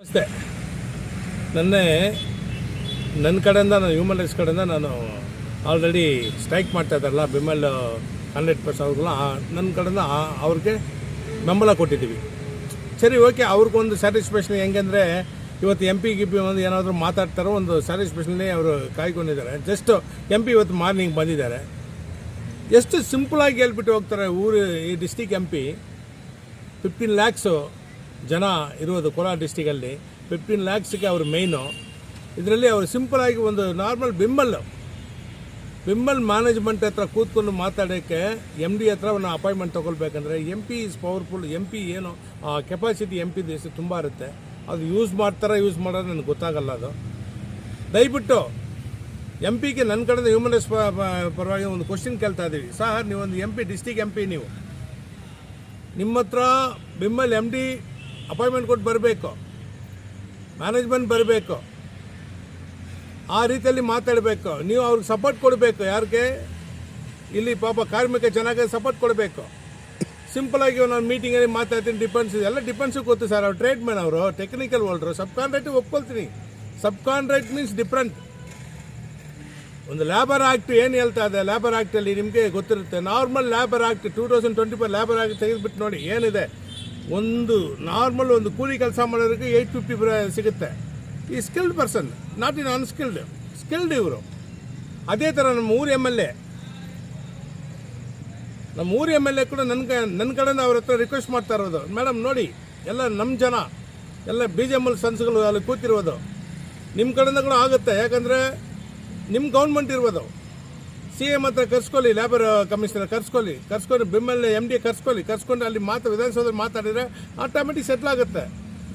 ನಮಸ್ತೆ. ನನ್ನ ಕಡೆಯಿಂದ ನಾನು ಹ್ಯೂಮನ್ ರೈಟ್ಸ್ ಕಡೆಯಿಂದ ನಾನು ಆಲ್ರೆಡಿ ಸ್ಟ್ರೈಕ್ ಮಾಡ್ತಾ ಇದ್ದಾರಲ್ಲ ಬೆಂಬಲ 100% ಅವ್ರಿಗೆಲ್ಲ ನನ್ನ ಕಡೆಯಿಂದ ಅವ್ರಿಗೆ ಬೆಂಬಲ ಕೊಟ್ಟಿದ್ದೀವಿ. ಸರಿ, ಓಕೆ. ಅವ್ರಿಗೊಂದು ಸ್ಯಾಟಿಸ್ಫ್ಯಾಕ್ಷನ್ ಹೆಂಗೆಂದರೆ ಇವತ್ತು ಎಂ ಪಿ ಒಂದು ಏನಾದರೂ ಮಾತಾಡ್ತಾರೋ ಒಂದು ಸ್ಯಾಟಿಸ್ಫ್ಯಾಕ್ಷನ್ನೇ ಅವರು ಕಾಯ್ಕೊಂಡಿದ್ದಾರೆ. ಜಸ್ಟ್ ಎಂ ಪಿ ಇವತ್ತು ಮಾರ್ನಿಂಗ್ ಬಂದಿದ್ದಾರೆ. ಎಷ್ಟು ಸಿಂಪಲಾಗಿ ಹೇಳ್ಬಿಟ್ಟು ಹೋಗ್ತಾರೆ. ಈ ಡಿಸ್ಟಿಕ್ ಎಂ ಪಿ 15 lakhs ಜನ ಇರೋದು ಕೋಲಾರ ಡಿಸ್ಟಿಕಲ್ಲಿ. 15 lakhsಗೆ ಅವರು ಮೇಯ್ನು. ಇದರಲ್ಲಿ ಅವರು ಸಿಂಪಲಾಗಿ ಒಂದು ನಾರ್ಮಲ್ ಬಿಮ್ಮಲ್ ಮ್ಯಾನೇಜ್ಮೆಂಟ್ ಹತ್ರ ಕೂತ್ಕೊಂಡು ಮಾತಾಡೋಕ್ಕೆ ಎಮ್ ಡಿ ಹತ್ರ ಒಂದು ಅಪಾಯಿಂಟ್ಮೆಂಟ್ ತೊಗೊಳ್ಬೇಕಂದ್ರೆ M P is powerful. M P ಏನು ಕೆಪಾಸಿಟಿ ಎಂ ಪಿ ದೇಶ ತುಂಬ ಇರುತ್ತೆ. ಅದು ಯೂಸ್ ಮಾಡೋದು ನನಗೆ ಗೊತ್ತಾಗಲ್ಲ. ಅದು ದಯವಿಟ್ಟು ಎಂ ಪಿಗೆ ನನ್ನ ಕಡೆಯಿಂದ ಹ್ಯೂಮನ್ ರೈಟ್ಸ್ ಪರವಾಗಿ ಒಂದು ಕ್ವಶನ್ ಕೇಳ್ತಾ ಇದ್ದೀವಿ. ಸರ್, ನೀವೊಂದು M P district M P, ನೀವು ನಿಮ್ಮ ಹತ್ರ ಬಿಮ್ಮಲ್ ಎಮ್ ಡಿ ಅಪಾಯಿಂಟ್ಮೆಂಟ್ ಕೊಟ್ಟು ಬರಬೇಕು, ಮ್ಯಾನೇಜ್ಮೆಂಟ್ ಬರಬೇಕು, ಆ ರೀತಿಯಲ್ಲಿ ಮಾತಾಡಬೇಕು. ನೀವು ಅವ್ರಿಗೆ ಸಪೋರ್ಟ್ ಕೊಡಬೇಕು. ಯಾರಿಗೆ ಇಲ್ಲಿ ಪಾಪ ಕಾರ್ಮಿಕ ಚೆನ್ನಾಗಿ ಸಪೋರ್ಟ್ ಕೊಡಬೇಕು. ಸಿಂಪಲಾಗಿ ನಾನು ಮೀಟಿಂಗಲ್ಲಿ ಮಾತಾಡ್ತೀನಿ. ಎಲ್ಲ ಡಿಫೆನ್ಸಿಗೆ ಗೊತ್ತು ಸರ್. ಅವ್ರು ಟ್ರೇಡ್ಮೆನ್, ಅವರು ಟೆಕ್ನಿಕಲ್ ವರ್ಲ್ಡ್ರು. ಸಬ್ ಕಾಂಟ್ರಾಕ್ಟಿಗೆ ಒಪ್ಕೊಳ್ತೀನಿ. Subcontract means different. ಒಂದು ಲೇಬರ್ ಆ್ಯಕ್ಟ್ ಏನು ಹೇಳ್ತಾ ಇದೆ, ಲೇಬರ್ ಆ್ಯಕ್ಟಲ್ಲಿ ನಿಮಗೆ ಗೊತ್ತಿರುತ್ತೆ. Normal labour act 2024 labour act ತೆಗೆದುಬಿಟ್ಟು ನೋಡಿ ಏನಿದೆ. ಒಂದು ನಾರ್ಮಲ್ ಒಂದು ಕೂಲಿ ಕೆಲಸ ಮಾಡೋರಿಗೆ 850 ಸಿಗುತ್ತೆ. ಈ skilled person, not in skilled ಇವರು. ಅದೇ ಥರ ನಮ್ಮ ಊರು ಎಮ್ ಎಲ್ ಎ ಕೂಡ ನನ್ನ ಕಡೆಯಿಂದ ಅವ್ರ ಹತ್ರ ರಿಕ್ವೆಸ್ಟ್ ಮಾಡ್ತಾ ಇರೋದು, ಮೇಡಮ್ ನೋಡಿ ಎಲ್ಲ ನಮ್ಮ ಜನ ಎಲ್ಲ BJML ಸನ್ಸ್ಗಳು ಅಲ್ಲಿ ಕೂತಿರೋದು. ನಿಮ್ಮ ಕಡೆಯಿಂದ ಕೂಡ ಆಗುತ್ತೆ. ಯಾಕಂದರೆ ನಿಮ್ಮ ಗೌರ್ಮೆಂಟ್ ಇರ್ಬೋದು. CM ಹತ್ರ ಕರ್ಸ್ಕೊಳ್ಳಿ, ಲೇಬರ್ ಕಮಿಷನರ್ ಕರ್ಸ್ಕೊಂಡು ಬಿಮ್ಮಲ್ MD ಕರ್ಸ್ಕೊಂಡು ಅಲ್ಲಿ ವಿಧಾನಸೌಧದಲ್ಲಿ ಮಾತಾಡಿದರೆ ಆಟೋಮೆಟಿಕ್ ಸೆಟ್ಲ್ ಆಗುತ್ತೆ.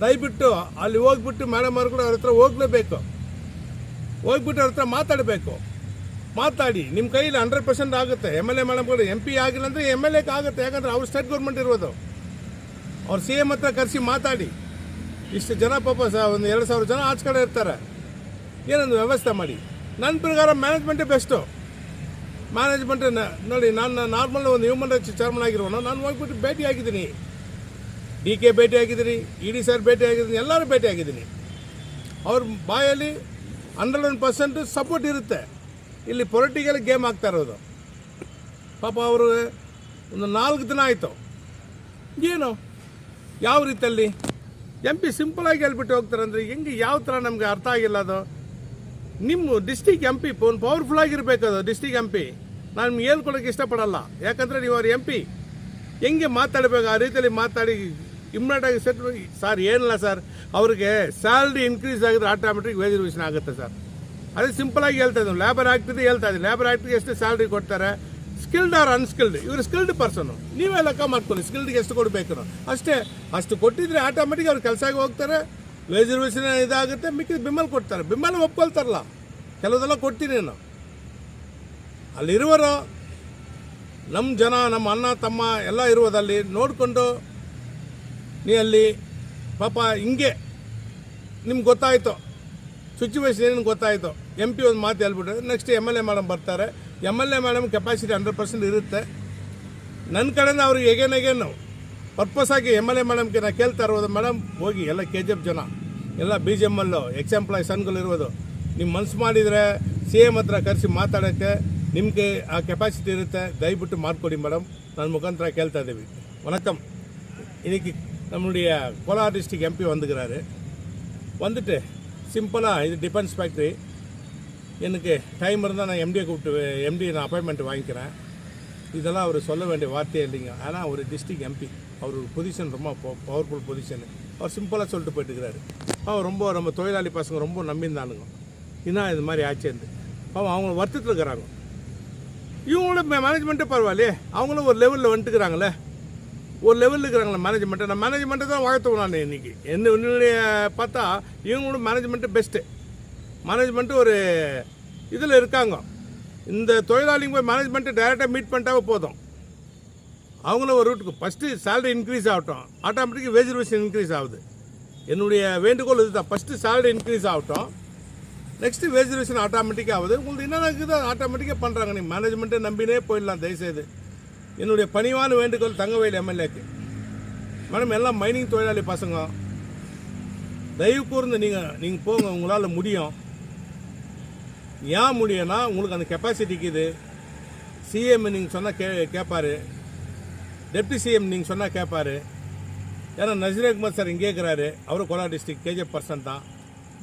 ದಯವಿಟ್ಟು ಅಲ್ಲಿ ಹೋಗ್ಬಿಟ್ಟು ಮೇಡಮ್ ಅವ್ರು ಕೂಡ ಅವ್ರ ಹತ್ರ ಹೋಗ್ಬಿಟ್ಟು ಅವ್ರ ಹತ್ರ ಮಾತಾಡಿ. ನಿಮ್ಮ ಕೈಯಲ್ಲಿ 100% ಆಗುತ್ತೆ. MLA ಮೇಡಮ್ಗಳು MP ಆಗಿಲ್ಲ ಅಂದರೆ MLA ಆಗುತ್ತೆ. ಯಾಕಂದರೆ ಅವ್ರು ಸ್ಟೇಟ್ ಗೌರ್ಮೆಂಟ್ ಇರ್ಬೋದು. ಅವ್ರು CM ಹತ್ರ ಕರೆಸಿ ಮಾತಾಡಿ. ಇಷ್ಟು ಜನ ಪಾಪ ಒಂದು 2,000 ಜನ ಆಚೆ ಕಡೆ ಇರ್ತಾರೆ. ಏನೊಂದು ವ್ಯವಸ್ಥೆ ಮಾಡಿ. ನನ್ನ ಪ್ರಕಾರ ಮ್ಯಾನೇಜ್ಮೆಂಟೇ ಬೆಸ್ಟು. ಮ್ಯಾನೇಜ್ಮೆಂಟ್ ನೋಡಿ, ನಾನು ನಾರ್ಮಲ್ ಒಂದು ಹ್ಯೂಮನ್ ರೈಟ್ಸ್ ಚೇರ್ಮನ್ ಆಗಿರೋನು. ನಾನು ಹೋಗ್ಬಿಟ್ಟು ಭೇಟಿ ಆಗಿದ್ದೀನಿ. DK ಭೇಟಿ ಆಗಿದ್ದೀನಿ, ED ಸರ್ ಭೇಟಿ ಆಗಿದ್ದೀನಿ, ಎಲ್ಲರೂ ಭೇಟಿ ಆಗಿದ್ದೀನಿ. ಅವ್ರ ಬಾಯಲ್ಲಿ 101% ಸಪೋರ್ಟ್ ಇರುತ್ತೆ. ಇಲ್ಲಿ ಪೊಲಿಟಿಕಲ್ ಗೇಮ್ ಆಗ್ತಾ ಇರೋದು. ಪಾಪ ಅವರು ಒಂದು 4 ದಿನ ಆಯಿತು. ಏನು ಯಾವ ರೀತಿಯಲ್ಲಿ MP ಸಿಂಪಲಾಗಿ ಹೇಳ್ಬಿಟ್ಟು ಹೋಗ್ತಾರೆ ಅಂದರೆ ಹೆಂಗೆ, ಯಾವ ಥರ ನಮಗೆ ಅರ್ಥ ಆಗಿಲ್ಲ. ಅದು ನಿಮ್ಮ ಡಿಸ್ಟಿಕ್ MP ಒಂದು ಪವರ್ಫುಲ್ ಆಗಿರಬೇಕು. ಅದು ಡಿಸ್ಟಿಕ್ MP ನಾನು ನಿಮ್ಗೆ ಹೇಳ್ಕೊಡೋಕ್ಕೆ ಇಷ್ಟಪಡಲ್ಲ. ಯಾಕಂದರೆ ನೀವು ಅವ್ರ MP ಹೆಂಗೆ ಮಾತಾಡಬೇಕು ಆ ರೀತಿಯಲ್ಲಿ ಮಾತಾಡಿ ಇಮ್ಮಿಡಿಯೇಟಾಗಿ ಸೆಟ್. ಸರ್ ಏನಿಲ್ಲ ಸರ್, ಅವ್ರಿಗೆ ಸ್ಯಾಲ್ರಿ ಇನ್ಕ್ರೀಸ್ ಆಗಿದ್ರೆ ಆಟೋಮೆಟಿಕ್ ವೇಜ್ ರಿವಿಷನ್ ಆಗುತ್ತೆ ಸರ್. ಅದೇ ಸಿಂಪಲಾಗಿ ಹೇಳ್ತಾ ಇದ್ದೀವಿ. ಲೇಬರ್ ಆ್ಯಕ್ಟಿದೆ ಹೇಳ್ತಾ ಇದ್ದೀವಿ. ಲೇಬರ್ ಆ್ಯಕ್ಟಿಗೆ ಎಷ್ಟು ಸ್ಯಾಲ್ರಿ ಕೊಡ್ತಾರೆ, ಸ್ಕಿಲ್ಡ್ ಆರ್ ಅನ್ಸ್ಕಿಲ್ಡ್. ಇವರು ಸ್ಕಿಲ್ಡ್ ಪರ್ಸನು. ನೀವೇ ಲೆಕ್ಕ ಮಾಡ್ಕೊಳ್ಳಿ ಸ್ಕಿಲ್ಡ್ಗೆ ಎಷ್ಟು ಕೊಡಬೇಕು. ಅಷ್ಟು ಕೊಟ್ಟಿದ್ರೆ ಆಟೋಮೆಟಿಕ್ ಅವ್ರು ಕೆಲಸಕ್ಕೆ ಹೋಗ್ತಾರೆ. ವೇಜ್ ರಿವಿಷನ್ ಇದಾಗುತ್ತೆ. ಮಿಕ್ಕಿದ ಬಿಮ್ಮಲ್ ಕೊಡ್ತಾರೆ. ಬಿಮ್ಮಲ್ ಒಪ್ಕೊಳ್ತಾರಲ್ಲ. ಕೆಲವುದೆಲ್ಲ ಕೊಡ್ತೀನಿ ನಾನು. ಅಲ್ಲಿರುವರು ನಮ್ಮ ಜನ, ನಮ್ಮ ಅಣ್ಣ ತಮ್ಮ ಎಲ್ಲ ಇರುವುದಲ್ಲಿ ನೋಡಿಕೊಂಡು ನೀ ಅಲ್ಲಿ ಪಾಪ ಹಿಂಗೆ ನಿಮ್ಗೆ ಗೊತ್ತಾಯಿತು ಸಿಚುವೇಶನ್ ಏನು ಗೊತ್ತಾಯಿತು. MP ಒಂದು ಮಾತು ಹೇಳ್ಬಿಟ್ರೆ ನೆಕ್ಸ್ಟ್ MLA ಮೇಡಮ್ ಬರ್ತಾರೆ. MLA ಮೇಡಮ್ ಕೆಪಾಸಿಟಿ 100% ಇರುತ್ತೆ. ನನ್ನ ಕಡೆಯಿಂದ ಅವ್ರಿಗೆ ಹೇಗೇನು ಪರ್ಪಸ್ ಆಗಿ MLA ಮೇಡಮ್ಗೆ ನಾನು ಕೇಳ್ತಾ ಇರೋದು, ಮೇಡಮ್ ಹೋಗಿ ಎಲ್ಲ KGF ಜನ ಎಲ್ಲ BJML ಎಕ್ಸಾಂಪ್ಲಾಯ್ ಸನ್ಗಳು ಇರ್ಬೋದು. ನಿಮ್ಮ ಮನಸ್ಸು ಮಾಡಿದರೆ CM ಹತ್ರ ಕರೆಸಿ ಮಾತಾಡೋಕ್ಕೆ ನಿಮಗೆ ಆ ಕೆಪಾಸಿಟಿ ಇರುತ್ತೆ. ದಯವಿಟ್ಟು ಮಾಡಿಕೊಡಿ ಮೇಡಮ್. ನನ್ನ ಮುಖಾಂತರ ಕೇಳ್ತಾ ಇದ್ದೀವಿ. வணக்கம். இன்னைக்கு நம்மளுடைய கோலார் டிஸ்ட்ரிக்ட் MP வந்துக்கிறாரு. வந்துட்டு சிம்பிளாக இது டிஃபென்ஸ் ஃபேக்ட்ரி எனக்கு டைம் இருந்தால் நான் MD நான் அப்பாயின்மெண்ட் வாங்கிக்கிறேன். இதெல்லாம் அவர் சொல்ல வேண்டிய வார்த்தையே இல்லைங்க. ஆனால் ஒரு டிஸ்ட்ரிக்ட் MP அவர் பொசிஷன் ரொம்ப பவர்ஃபுல் பொசிஷனு. அவர் சிம்பிளாக சொல்லிட்டு போயிட்டுருக்கிறாரு. அவர் நம்ம தொழிலாளி பசங்க ரொம்ப நம்பியிருந்தானுங்க. இன்னும் இது மாதிரி ஆச்சேருந்து அவங்க வருத்தத்தில் இருக்கிறாங்க. இவங்களோட மேனேஜ்மெண்ட்டே பரவாயில்லையே. அவங்களும் ஒரு லெவலில் வந்துட்டுக்கிறாங்களே, ஒரு லெவலில் இருக்கிறாங்களே மேனேஜ்மெண்ட்டை. நான் மேனேஜ்மெண்ட்டை தான் வாழ்த்துவோம் நான் இன்றைக்கி. என்னுடைய பார்த்தா இவங்களோட மேனேஜ்மெண்ட்டு பெஸ்ட்டு. மேனேஜ்மெண்ட்டு ஒரு இதில் இருக்காங்க. இந்த தொழிலாளிங்க போய் மேனேஜ்மெண்ட்டு டைரெக்டாக மீட் பண்ணிட்டாவே போதும். அவங்களும் ஒரு ரூட்டுக்கு ஃபஸ்ட்டு சேலரி இன்க்ரீஸ் ஆகட்டும். ஆட்டோமேட்டிக்காக வேஜ் ரிவிஷன் இன்க்ரீஸ் ஆகுது. என்னுடைய வேண்டுகோள் இதுதான். ஃபஸ்ட்டு சேலரி இன்க்ரீஸ் ஆகட்டும், நெக்ஸ்ட்டு வேஜ் ரிவிஷன் ஆட்டோமேட்டிக்காக ஆகுது. உங்களுக்கு என்ன இருக்குது ஆட்டோமேட்டிக்காக பண்ணுறாங்க. நீ மேனேஜ்மெண்ட்டை நம்பினே போயிடலாம் தயவுசெய்து. என்னுடைய பணிவான வேண்டுகோள் தங்கவேல் MLAக்கு. மேடம் எல்லாம் மைனிங் தொழிலாளி பசங்க. தயவு கூர்ந்து நீங்கள் போங்க, உங்களால் முடியும். ஏன் முடியும்னா உங்களுக்கு அந்த கெப்பாசிட்டிக்கு இது. சிஎம் நீங்கள் சொன்னால் கேட்பாரு, டெப்டி சிஎம் நீங்கள் சொன்னால் கேட்பாரு. ஏன்னா நசீரகுமார் சார் இங்கே இருக்கிறாரு, அவரும் கோலார் டிஸ்ட்ரிக்ட் கேஜிஎஃப் பர்சன் தான்.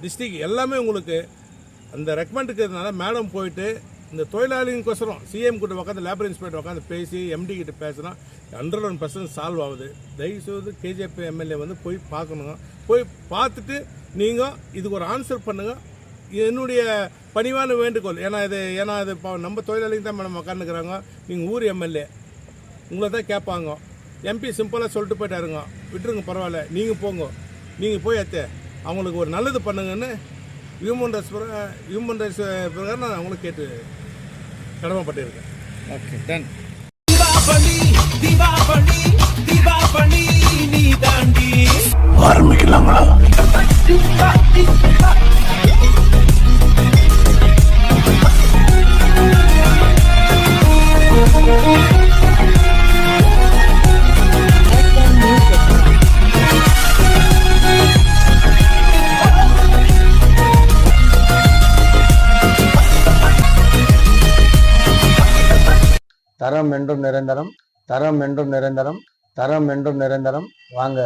டிஸ்ட்ரிக்ட் எல்லாமே உங்களுக்கு அந்த ரெக்கமெண்ட் இருக்கிறதுனால மேடம் போயிட்டு இந்த தொழிலாளிங்கோசரம் சிஎம் கிட்ட உட்காந்து லேபர் இன்ஸ்பெக்டர் உட்காந்து பேசி எம்டி கிட்ட பேசினா 101% சால்வ் ஆகுது. தயவுசெய்து கேஜிஎஃப் எம்எல்ஏ வந்து போய் பார்க்கணுங்க. போய் பார்த்துட்டு நீங்கள் இதுக்கு ஒரு ஆன்சர் பண்ணுங்கள். என்னுடைய பணிவான வேண்டுகோள். ஏன்னா இது நம்ம தொழிலாளிங்க தான் மேடம் உட்காந்துக்கிறாங்க. நீங்கள் ஊர் எம்எல்ஏ, உங்களை தான் கேட்பாங்க. எம்பி சிம்பிளாக சொல்லிட்டு போயிட்டாருங்க, விட்டுருங்க பரவாயில்ல, நீங்கள் போங்க. நீங்கள் போய் அவங்களுக்கு ஒரு நல்லது பண்ணுங்கன்னு ஹியூமன் ரைட்ஸ் பிரகாரம் நான் அவங்களுக்கு கேட்டு கடமைப்பட்டிருக்கேன். Okay, done. ஆரம்பிக்கலாங்களா? தரம் என்றும் நிரந்தரம், தரம் என்றும் நிரந்தரம், தரம் என்றும் நிரந்தரம். வாங்க.